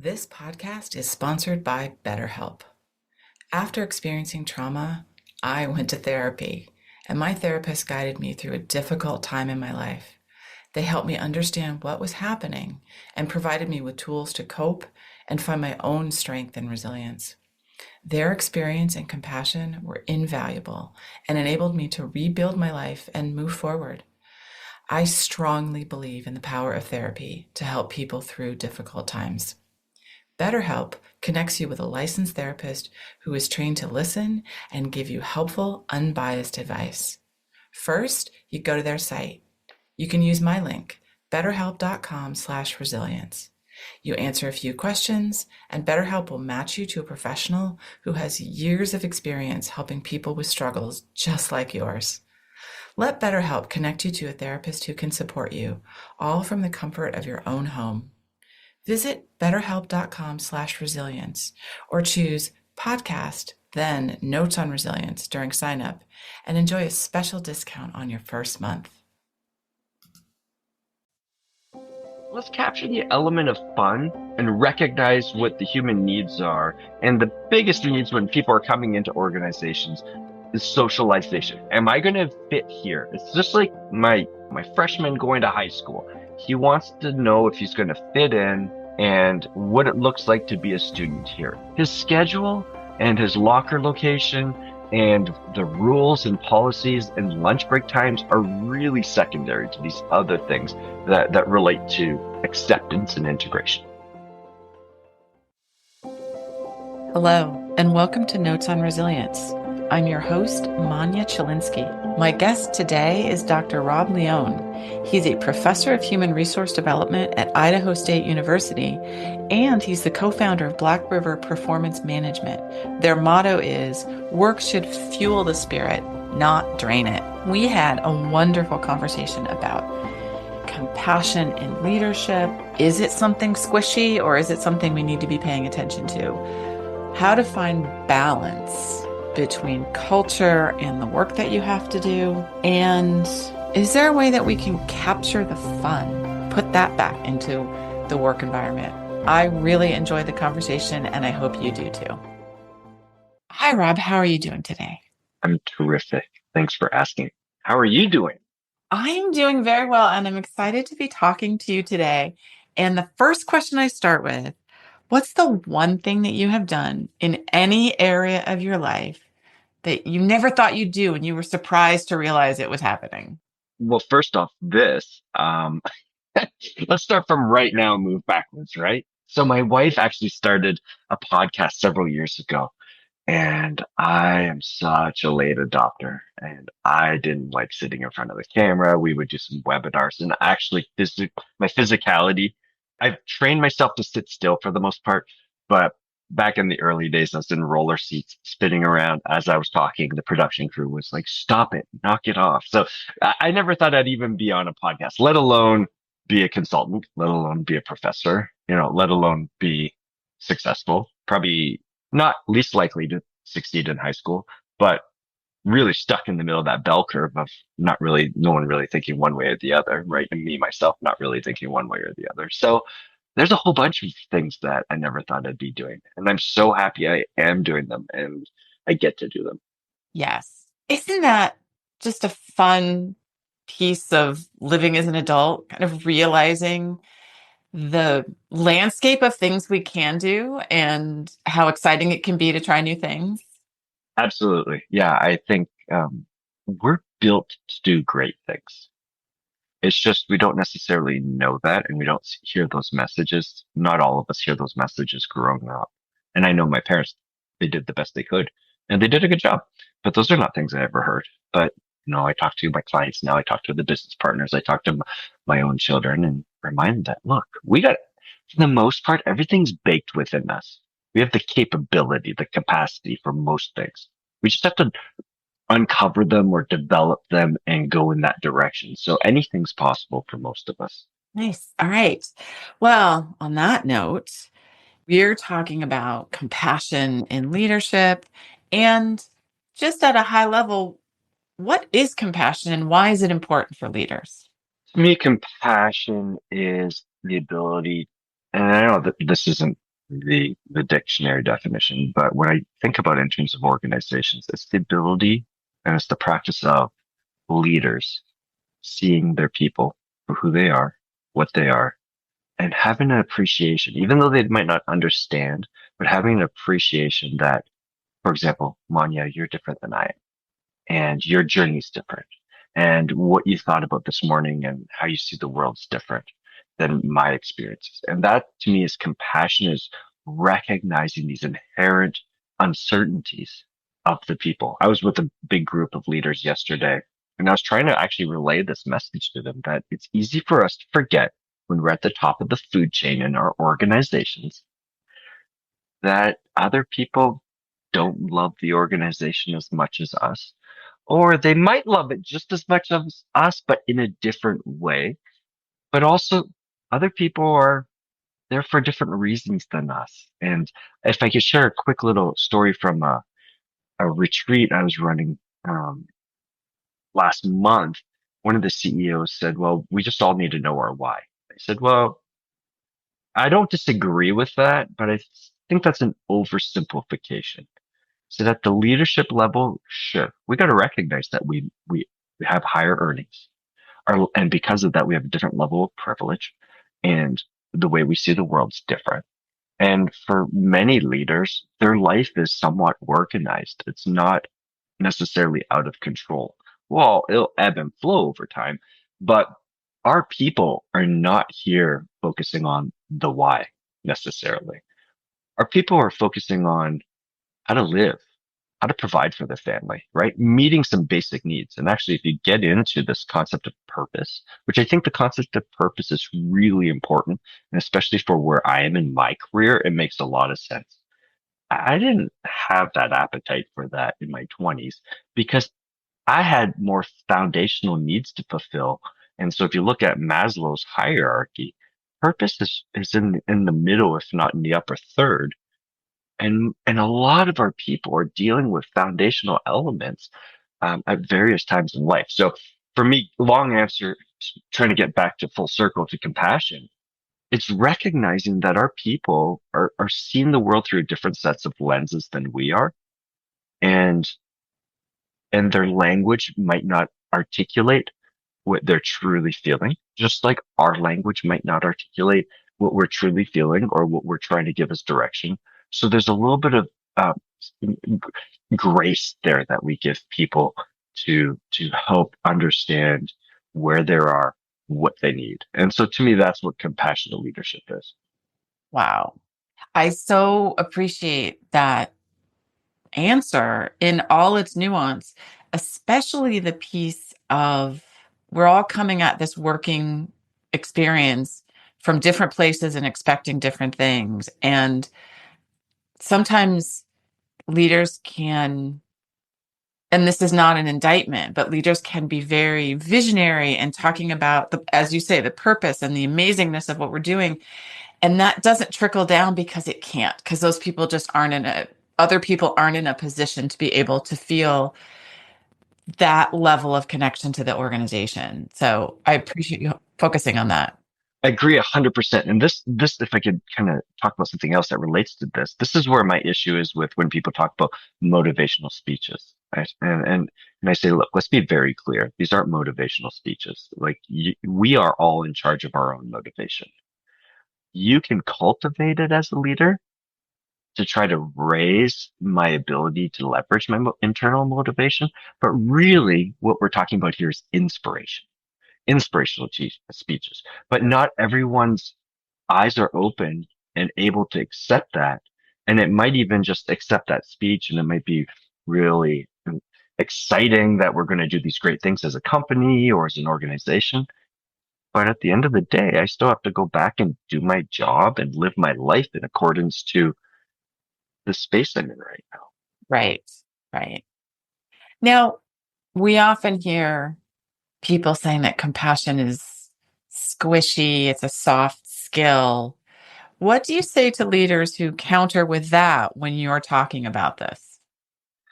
This podcast is sponsored by BetterHelp. After experiencing trauma, I went to therapy, and my therapist guided me through a difficult time in my life. They helped me understand what was happening and provided me with tools to cope and find my own strength and resilience. Their experience and compassion were invaluable and enabled me to rebuild my life and move forward. I strongly believe in the power of therapy to help people through difficult times. BetterHelp connects you with a licensed therapist who is trained to listen and give you helpful, unbiased advice. First, you go to their site. You can use my link, betterhelp.com/resilience. You answer a few questions, and BetterHelp will match you to a professional who has years of experience helping people with struggles just like yours. Let BetterHelp connect you to a therapist who can support you, all from the comfort of your own home. Visit betterhelp.com/resilience or choose podcast, then notes on resilience during sign up and enjoy a special discount on your first month. Let's capture the element of fun and recognize what the human needs are. And the biggest needs when people are coming into organizations is socialization. Am I going to fit here? It's just like my freshman going to high school. He wants to know if he's going to fit in and what it looks like to be a student here. His schedule and his locker location and the rules and policies and lunch break times are really secondary to these other things that relate to acceptance and integration. Hello, and welcome to Notes on Resilience. I'm your host, Manya Chilinsky. My guest today is Dr. Rob Leone. He's a professor of human resource development at Idaho State University, and he's the co-founder of Black River Performance Management. Their motto is, work should fuel the spirit, not drain it. We had a wonderful conversation about compassion in leadership. Is it something squishy, or is it something we need to be paying attention to? How to find balance between culture and the work that you have to do. And is there a way that we can capture the fun, put that back into the work environment? I really enjoyed the conversation, and I hope you do too. Hi, Rob. How are you doing today? I'm terrific. Thanks for asking. How are you doing? I'm doing very well, and I'm excited to be talking to you today. And the first question I start with, what's the one thing that you have done in any area of your life that you never thought you'd do and you were surprised to realize it was happening? Well, first off, let's start from right now and move backwards, right? So my wife actually started a podcast several years ago, and I am such a late adopter, and I didn't like sitting in front of the camera. We would do some webinars, and actually, my physicality, I've trained myself to sit still for the most part, but back in the early days, I was in roller seats spinning around as I was talking. The production crew was like, "Stop it, knock it off." So I never thought I'd even be on a podcast, let alone be a consultant, let alone be a professor, let alone be successful. Probably not least likely to succeed in high school, but really stuck in the middle of that bell curve of no one really thinking one way or the other, right? And me, myself, not really thinking one way or the other. So there's a whole bunch of things that I never thought I'd be doing. And I'm so happy I am doing them and I get to do them. Yes. Isn't that just a fun piece of living as an adult, kind of realizing the landscape of things we can do and how exciting it can be to try new things? Absolutely. Yeah, I think we're built to do great things. It's just we don't necessarily know that and we don't hear those messages. Not all of us hear those messages growing up. And I know my parents, they did the best they could and they did a good job. But those are not things I ever heard. But, I talk to my clients now, I talk to the business partners, I talk to my own children and remind them that, look, for the most part, everything's baked within us. We have the capability, the capacity for most things. We just have to uncover them or develop them and go in that direction. So anything's possible for most of us. Nice. All right. Well, on that note, we're talking about compassion in leadership, and just at a high level, what is compassion and why is it important for leaders? To me, compassion is the ability, and I know that this isn't the dictionary definition, but when I think about it in terms of organizations, it's the ability and it's the practice of leaders seeing their people for who they are, what they are, and having an appreciation, even though they might not understand, but having an appreciation that, for example, Manya, you're different than I am, and your journey is different, and what you thought about this morning and how you see the world's different than my experiences. And that to me is compassion, is recognizing these inherent uncertainties of the people. I was with a big group of leaders yesterday, and I was trying to actually relay this message to them that it's easy for us to forget when we're at the top of the food chain in our organizations that other people don't love the organization as much as us, or they might love it just as much as us, but in a different way. But also, other people are there for different reasons than us. And if I could share a quick little story from a retreat I was running last month, one of the CEOs said, "Well, we just all need to know our why." I said, "Well, I don't disagree with that, but I think that's an oversimplification." So at the leadership level, sure, we got to recognize that we have higher earnings, and because of that, we have a different level of privilege, and the way we see the world's different. And for many leaders, their life is somewhat organized. It's not necessarily out of control. Well, it'll ebb and flow over time, but our people are not here focusing on the why necessarily. Our people are focusing on how to live, how to provide for their family, right? Meeting some basic needs. And actually, if you get into this concept of purpose, which I think the concept of purpose is really important, and especially for where I am in my career, it makes a lot of sense. I didn't have that appetite for that in my 20s because I had more foundational needs to fulfill. And so if you look at Maslow's hierarchy, purpose is in the middle, if not in the upper third. And a lot of our people are dealing with foundational elements at various times in life. So for me, long answer, trying to get back to full circle to compassion, it's recognizing that our people are seeing the world through different sets of lenses than we are. And and their language might not articulate what they're truly feeling, just like our language might not articulate what we're truly feeling or what we're trying to give as direction. So there's a little bit of uh, grace there that we give people to help understand where they are, what they need. And so to me, that's what compassionate leadership is. Wow. I so appreciate that answer in all its nuance, especially the piece of we're all coming at this working experience from different places and expecting different things. And sometimes leaders can, and this is not an indictment, but leaders can be very visionary and talking about the, as you say, the purpose and the amazingness of what we're doing. And that doesn't trickle down because it can't, because those people just aren't in a, other people aren't in a position to be able to feel that level of connection to the organization. So I appreciate you focusing on that. I agree 100%. And this, if I could kind of talk about something else that relates to this is where my issue is with when people talk about motivational speeches. Right? And I say, look, let's be very clear. These aren't motivational speeches. Like we are all in charge of our own motivation. You can cultivate it as a leader to try to raise my ability to leverage my internal motivation. But really what we're talking about here is inspiration, inspirational speeches, but not everyone's eyes are open and able to accept that. And it might even just accept that speech, and it might be really exciting that we're going to do these great things as a company or as an organization. But at the end of the day, I still have to go back and do my job and live my life in accordance to the space I'm in right now. Right. Right. Now, we often hear people saying that compassion is squishy, it's a soft skill. What do you say to leaders who counter with that when you're talking about this?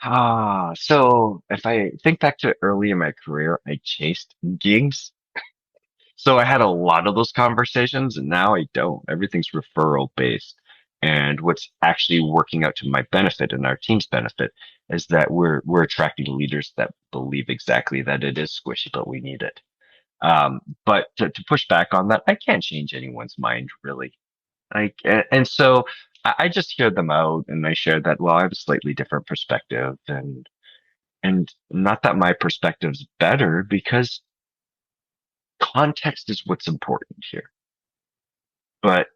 So if I think back to early in my career, I chased gigs. So I had a lot of those conversations, and now I don't. Everything's referral based. And what's actually working out to my benefit and our team's benefit is that we're attracting leaders that believe exactly that it is squishy, but we need it. But to push back on that, I can't change anyone's mind really. And so I just hear them out and I share that, well, I have a slightly different perspective and not that my perspective's better because context is what's important here. But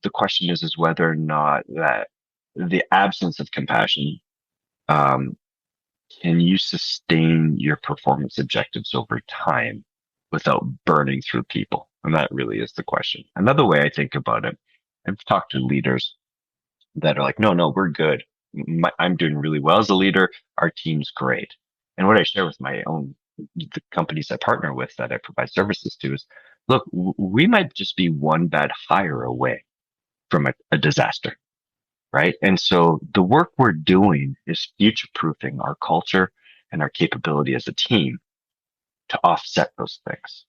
the question is whether or not that the absence of compassion, um, can you sustain your performance objectives over time without burning through people? And that really is the question. Another way I think about it, I've talked to leaders that are like, no, no, we're good. I'm doing really well as a leader. Our team's great. And what I share with the companies I partner with that I provide services to is, look, we might just be one bad hire away from a disaster, right? And so the work we're doing is future proofing our culture and our capability as a team to offset those things.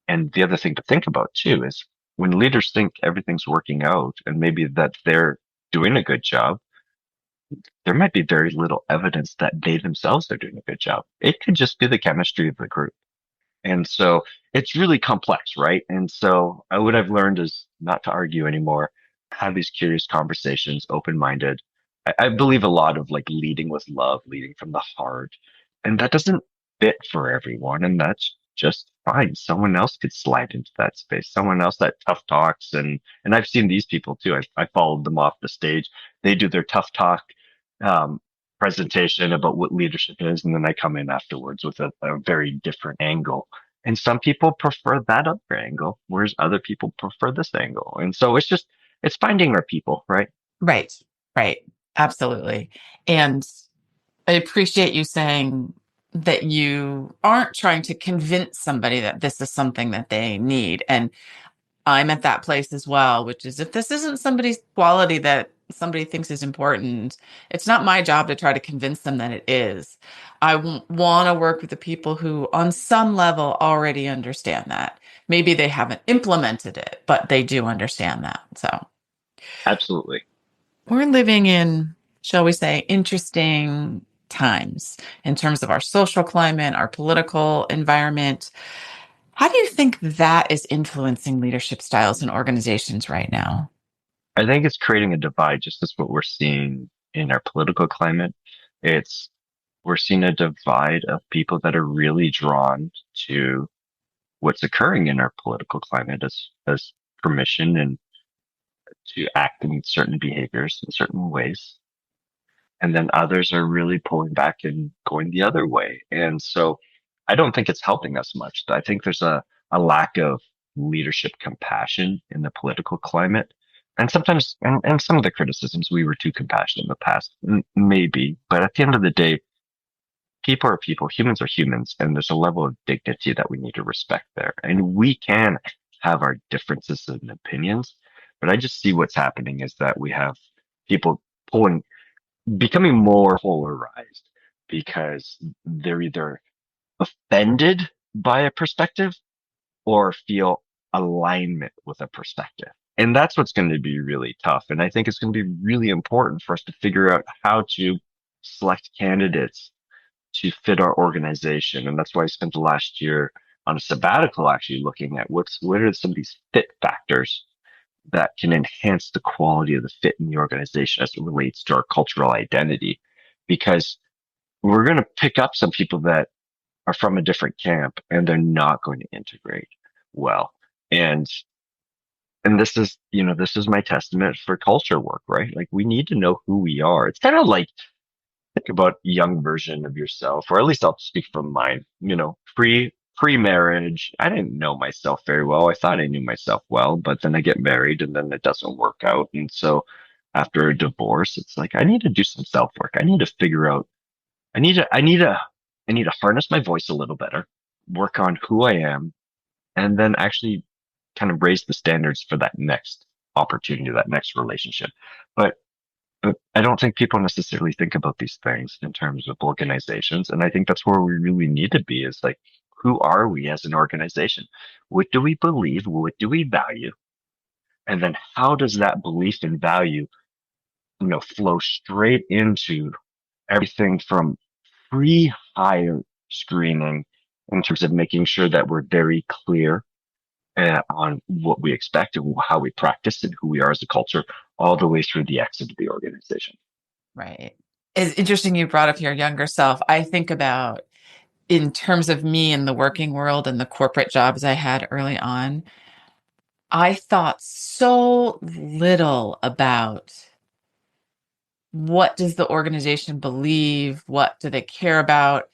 And the other thing to think about too is when leaders think everything's working out and maybe that they're doing a good job, there might be very little evidence that they themselves are doing a good job. It could just be the chemistry of the group. And so it's really complex, right? And so what I've learned is not to argue anymore, have these curious conversations, open minded. I believe a lot of like leading with love, leading from the heart. And that doesn't fit for everyone. And that's just fine. Someone else could slide into that space. Someone else that tough talks. And I've seen these people too. I followed them off the stage. They do their tough talk. Um, Presentation about what leadership is, and then I come in afterwards with a very different angle. And some people prefer that other angle, whereas other people prefer this angle. And so it's finding our people, right? Right, right. Absolutely. And I appreciate you saying that you aren't trying to convince somebody that this is something that they need. And I'm at that place as well, which is if this isn't somebody's quality that somebody thinks is important, it's not my job to try to convince them that it is. I want to work with the people who, on some level, already understand that. Maybe they haven't implemented it, but they do understand that. So Absolutely. we're living in, shall we say, interesting times in terms of our social climate, our political environment. How do you think that is influencing leadership styles in organizations right now? I think it's creating a divide, just as what we're seeing in our political climate. It's we're seeing a divide of people that are really drawn to what's occurring in our political climate as permission and to act in certain behaviors in certain ways. And then others are really pulling back and going the other way. And so I don't think it's helping us much. I think there's a lack of leadership compassion in the political climate. And sometimes, and some of the criticisms, we were too compassionate in the past, maybe. But at the end of the day, people are people, humans are humans, and there's a level of dignity that we need to respect there. And we can have our differences and opinions, but I just see what's happening is that we have people pulling becoming more polarized because they're either offended by a perspective or feel alignment with a perspective. And that's what's going to be really tough. And I think it's going to be really important for us to figure out how to select candidates to fit our organization. And that's why I spent the last year on a sabbatical actually looking at what are some of these fit factors that can enhance the quality of the fit in the organization as it relates to our cultural identity. Because we're going to pick up some people that are from a different camp and they're not going to integrate well. And and this is my testament for culture work, right? Like we need to know who we are. It's kind of like think about a young version of yourself, or at least I'll speak from mine, pre-marriage. I didn't know myself very well. I thought I knew myself well, but then I get married and then it doesn't work out. And so after a divorce, it's like I need to do some self work. I need to figure out I need to harness my voice a little better, work on who I am, and then actually kind of raise the standards for that next opportunity, that next relationship. But but I don't think people necessarily think about these things in terms of organizations. And I think that's where we really need to be is like, who are we as an organization? What do we believe? What do we value? And then how does that belief and value, flow straight into everything from pre-hire screening in terms of making sure that we're very clear on what we expect and how we practice and who we are as a culture, all the way through the exit of the organization. Right. It's interesting you brought up your younger self. I think about in terms of me in the working world and the corporate jobs I had early on, I thought so little about what does the organization believe? What do they care about?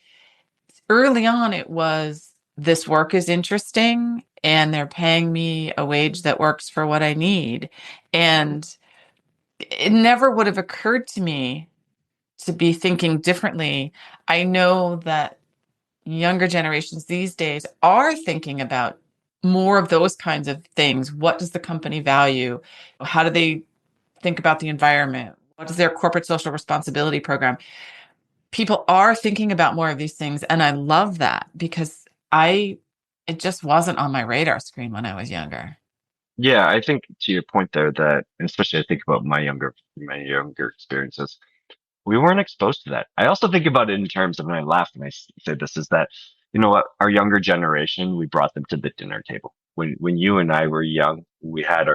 Early on, it was this work is interesting and they're paying me a wage that works for what I need. And it never would have occurred to me to be thinking differently. I know that younger generations these days are thinking about more of those kinds of things. What does the company value? How do they think about the environment? What is their corporate social responsibility program? People are thinking about more of these things, and I love that because I it just wasn't on my radar screen when I was younger. Yeah, I think to your point there that, and especially I think about my younger experiences, we weren't exposed to that. I also think about it in terms of, and I laugh when say this, is that, you know what, our younger generation, we brought them to the dinner table. When you and I were young, we had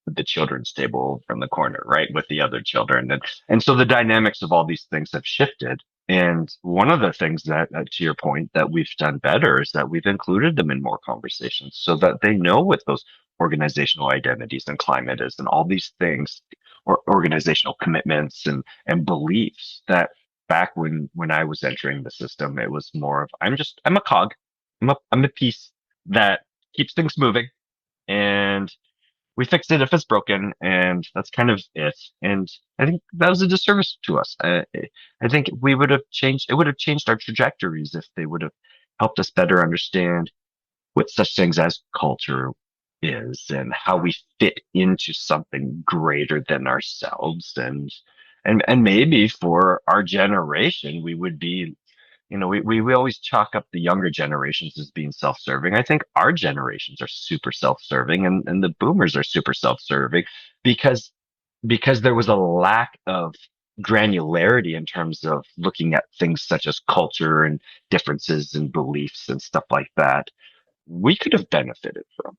the children's table from the corner, right, with the other children, and so the dynamics of all these things have shifted. And one of the things that, to your point, that we've done better is that we've included them in more conversations so that they know what those organizational identities and climate is and all these things, or organizational commitments and beliefs that back when I was entering the system, it was more of I'm a cog, I'm a piece that keeps things moving, and we fix it if it's broken, and that's kind of it. And I think that was a disservice to us. I think we would have changed. It would have changed our trajectories if they would have helped us better understand what such things as culture is and how we fit into something greater than ourselves, and maybe for our generation we would be, we always chalk up the younger generations as being self-serving. I think our generations are super self-serving, and the boomers are super self-serving because there was a lack of granularity in terms of looking at things such as culture and differences and beliefs and stuff like that we could have benefited from.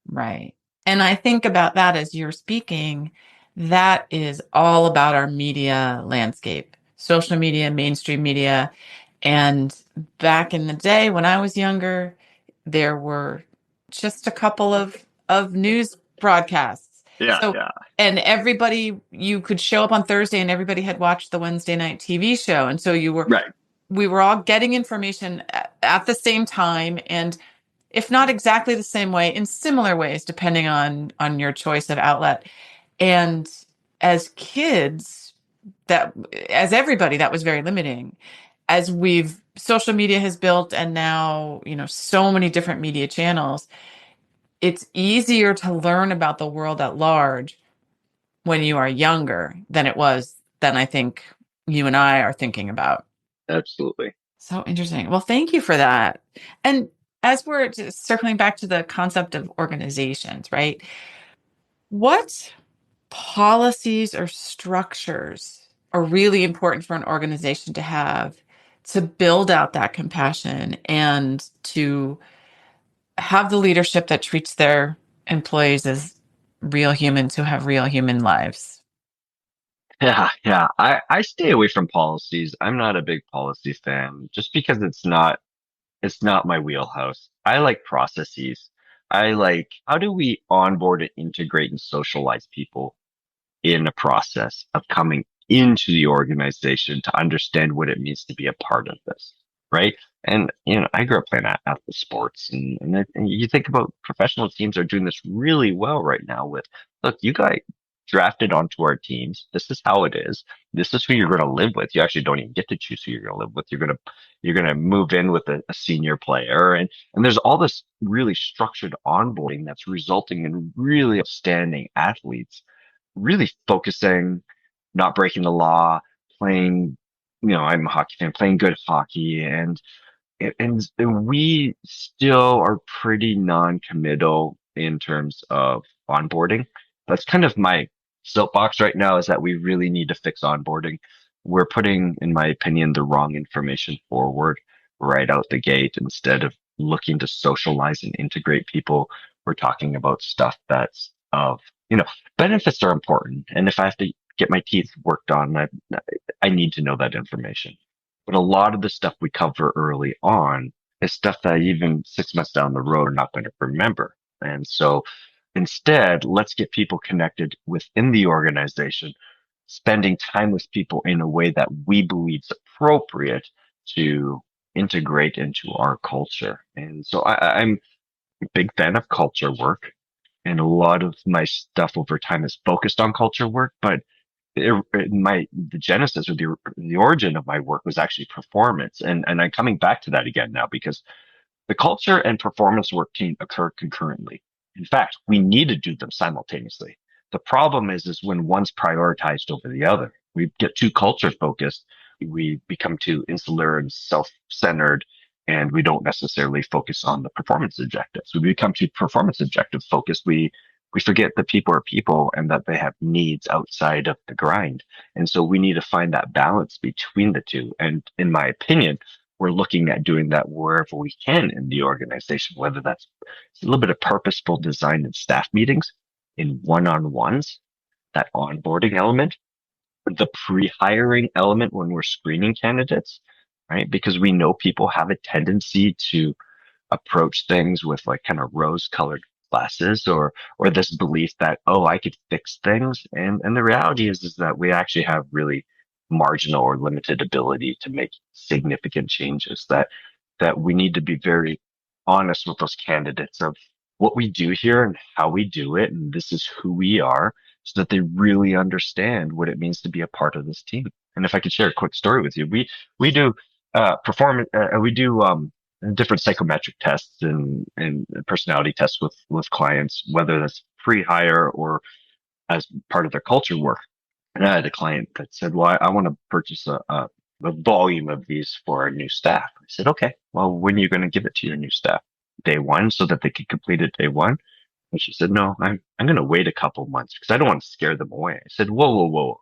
Right. And I think about that as you're speaking, that is all about our media landscape, social media, mainstream media. And back in the day when I was younger, there were just a couple of news broadcasts. Yeah, So, yeah, and everybody, you could show up on Thursday and everybody had watched the Wednesday night TV show. And so right. we were all getting information at the same time. And if not exactly the same way, in similar ways, depending on your choice of outlet. And as kids, that as everybody, that was very limiting. As we've social media has built, and now so many different media channels, it's easier to learn about the world at large when you are younger than it was than I think you and I are thinking about. Absolutely. So interesting. Well, thank you for that. And as we're just circling back to the concept of organizations, right? What policies or structures are really important for an organization to have to build out that compassion and to have the leadership that treats their employees as real humans who have real human lives? Yeah, yeah. I stay away from policies. I'm not a big policy fan just because it's not my wheelhouse. I like processes. I like how do we onboard and integrate and socialize people in a process of coming into the organization to understand what it means to be a part of this, right? And I grew up playing athlete sports, and you think about professional teams are doing this really well right now. With look, you got drafted onto our teams. This is how it is. This is who you're going to live with. You actually don't even get to choose who you're going to live with. You're going to move in with a senior player, and there's all this really structured onboarding that's resulting in really outstanding athletes really focusing, not breaking the law, playing, I'm a hockey fan, playing good hockey. And we still are pretty non-committal in terms of onboarding. that's kind of my soapbox right now, is that we really need to fix onboarding. We're putting, in my opinion, the wrong information forward right out the gate instead of looking to socialize and integrate people. We're talking about stuff that's of, you know, benefits are important. And if I have to get my teeth worked on, I need to know that information. But a lot of the stuff we cover early on is stuff that even 6 months down the road are not going to remember. And so instead, let's get people connected within the organization, spending time with people in a way that we believe is appropriate to integrate into our culture. And so I'm a big fan of culture work. And a lot of my stuff over time is focused on culture work, but the genesis or the origin of my work was actually performance. And I'm coming back to that again now because the culture and performance work can occur concurrently. In fact, we need to do them simultaneously. The problem is when one's prioritized over the other. We get too culture focused, we become too insular and self-centered, and we don't necessarily focus on the performance objectives. We become too performance objective focused. We forget that people are people and that they have needs outside of the grind. And so we need to find that balance between the two. And in my opinion, we're looking at doing that wherever we can in the organization, whether that's a little bit of purposeful design in staff meetings, in one-on-ones, that onboarding element, the pre-hiring element when we're screening candidates, right? Because we know people have a tendency to approach things with like kind of rose-colored glasses, or this belief that, oh, I could fix things. And the reality is that we actually have really marginal or limited ability to make significant changes, that we need to be very honest with those candidates of what we do here and how we do it, and this is who we are, so that they really understand what it means to be a part of this team. And if I could share a quick story with you, we do performance we do different psychometric tests and personality tests with clients, whether that's pre-hire or as part of their culture work. And I had a client that said, well, I want to purchase a volume of these for our new staff. I said, okay, well, when are you going to give it to your new staff? Day one, so that they can complete it day one? And she said, no, I'm going to wait a couple months because I don't want to scare them away. I said, whoa, whoa, whoa.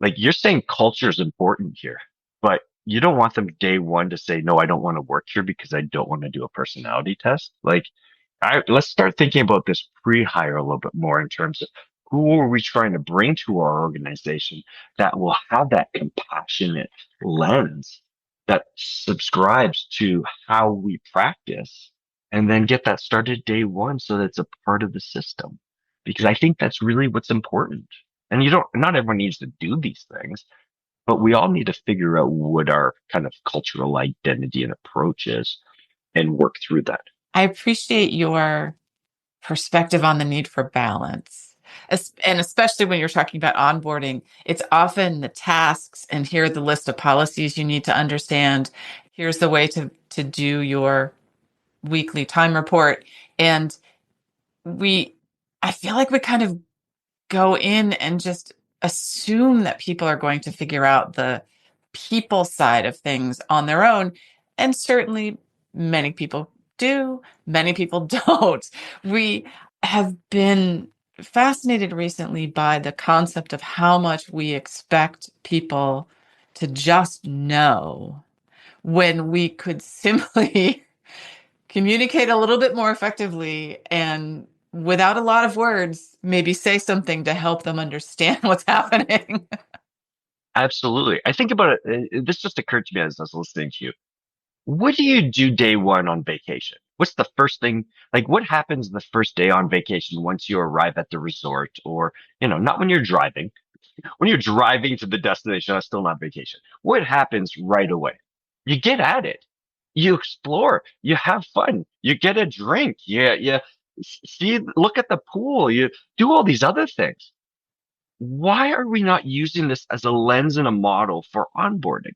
Like, you're saying culture is important here, but you don't want them day one to say, no, I don't want to work here because I don't want to do a personality test. Like, let's start thinking about this pre-hire a little bit more in terms of who are we trying to bring to our organization that will have that compassionate lens that subscribes to how we practice, and then get that started day one so that it's a part of the system. Because I think that's really what's important. And not everyone needs to do these things, but we all need to figure out what our kind of cultural identity and approach is and work through that. I appreciate your perspective on the need for balance. And especially when you're talking about onboarding, it's often the tasks and here are the list of policies you need to understand. Here's the way to do your weekly time report. And we, I feel like we kind of go in and just assume that people are going to figure out the people side of things on their own. And certainly many people do, many people don't. We have been fascinated recently by the concept of how much we expect people to just know when we could simply communicate a little bit more effectively and without a lot of words, maybe say something to help them understand what's happening. Absolutely. I think about it. This just occurred to me as I was listening to you. What do you do day one on vacation? What's the first thing? Like, what happens the first day on vacation once you arrive at the resort? Or, not when you're driving. When you're driving to the destination, that's still not vacation. What happens right away? You get at it. You explore. You have fun. You get a drink. You see, look at the pool. You do all these other things. Why are we not using this as a lens and a model for onboarding?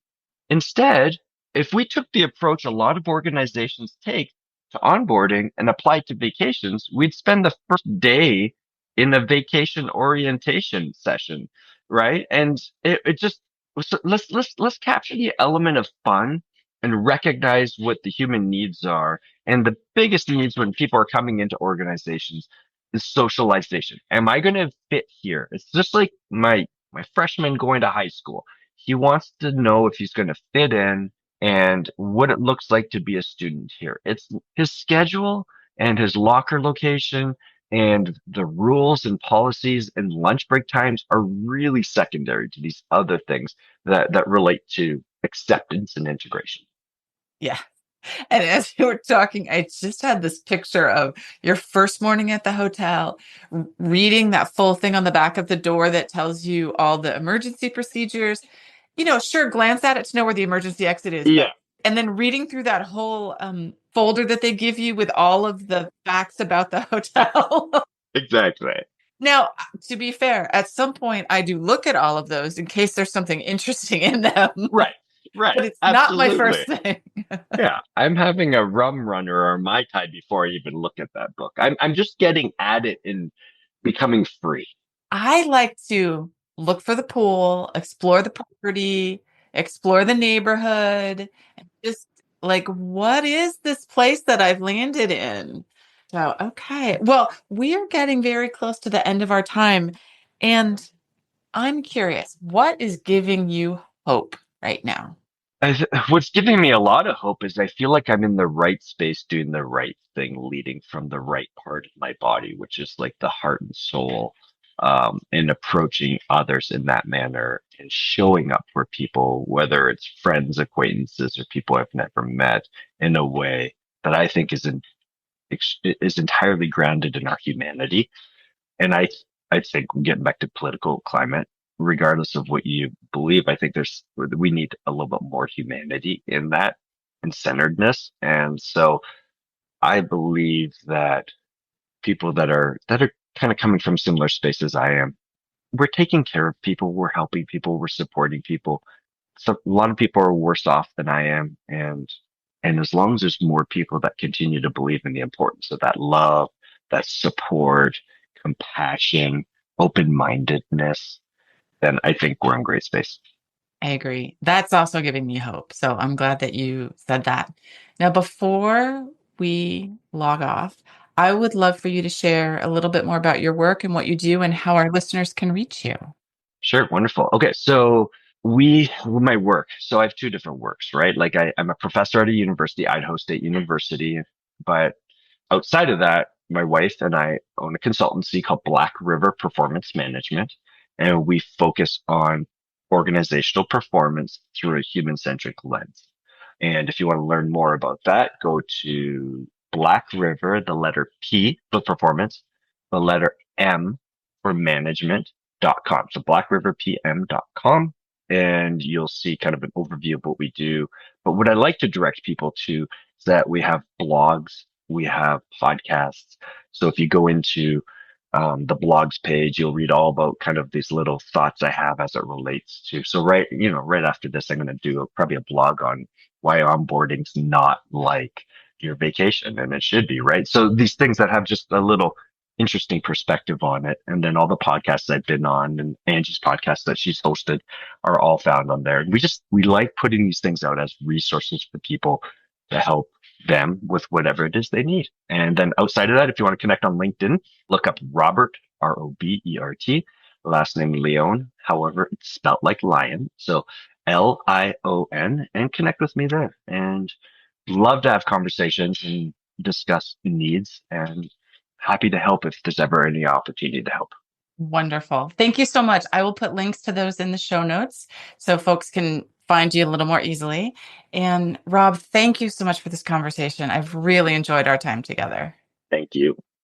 Instead, if we took the approach a lot of organizations take to onboarding and apply to vacations, we'd spend the first day in a vacation orientation session, right? And it just so let's capture the element of fun and recognize what the human needs are. And the biggest needs when people are coming into organizations is socialization. Am I going to fit here? It's just like my freshman going to high school. He wants to know if he's going to fit in and what it looks like to be a student here. It's his schedule and his locker location and the rules and policies and lunch break times are really secondary to these other things that relate to acceptance and integration. Yeah. And as you were talking, I just had this picture of your first morning at the hotel, reading that full thing on the back of the door that tells you all the emergency procedures. Sure, glance at it to know where the emergency exit is, Yeah, and then reading through that whole folder that they give you with all of the facts about the hotel. exactly. Now, to be fair, at some point I do look at all of those in case there's something interesting in them, Right, right. but it's not my first Absolutely. thing. Yeah, I'm having a rum runner or Mai Tai before I even look at that book. I'm just getting at it and becoming free. I like to look for the pool, explore the property, explore the neighborhood, and just like, what is this place that I've landed in? So, okay. Well, we are getting very close to the end of our time. And I'm curious, what is giving you hope right now? What's giving me a lot of hope is I feel like I'm in the right space doing the right thing, leading from the right part of my body, which is like the heart and soul, and approaching others in that manner and showing up for people, whether it's friends, acquaintances, or people I've never met, in a way that I think is entirely grounded in our humanity. And I think getting back to political climate, regardless of what you believe, I think we need a little bit more humanity in that and centeredness. And so I believe that people that are kind of coming from similar spaces I am, we're taking care of people, we're helping people, we're supporting people. So a lot of people are worse off than I am, and as long as there's more people that continue to believe in the importance of that love, that support, compassion, open-mindedness, then I think we're in great space. I agree. That's also giving me hope. So I'm glad that you said that. Now, before we log off, I would love for you to share a little bit more about your work and what you do and how our listeners can reach you. Sure, wonderful. Okay, so my work. So I have two different works, right? Like I'm a professor at a university, Idaho State University, but outside of that, my wife and I own a consultancy called Black River Performance Management, and we focus on organizational performance through a human-centric lens. And if you want to learn more about that, go to Black River, the letter P for performance, the letter M for management.com. So blackriverpm.com, and you'll see kind of an overview of what we do. But what I like to direct people to is that we have blogs, we have podcasts. So if you go into the blogs page, you'll read all about kind of these little thoughts I have as it relates to. So right after this, I'm going to do probably a blog on why onboarding's not like your vacation, and it should be, right? So these things that have just a little interesting perspective on it, and then all the podcasts I've been on, and Angie's podcast that she's hosted, are all found on there. And we like putting these things out as resources for people to help them with whatever it is they need. And then outside of that, if you want to connect on LinkedIn, look up Robert, Robert, last name Leon. However, it's spelt like lion. So Lion, and connect with me there. And love to have conversations and discuss needs, and happy to help if there's ever any opportunity to help. Wonderful. Thank you so much. I will put links to those in the show notes so folks can find you a little more easily. And Rob, thank you so much for this conversation. I've really enjoyed our time together. Thank you.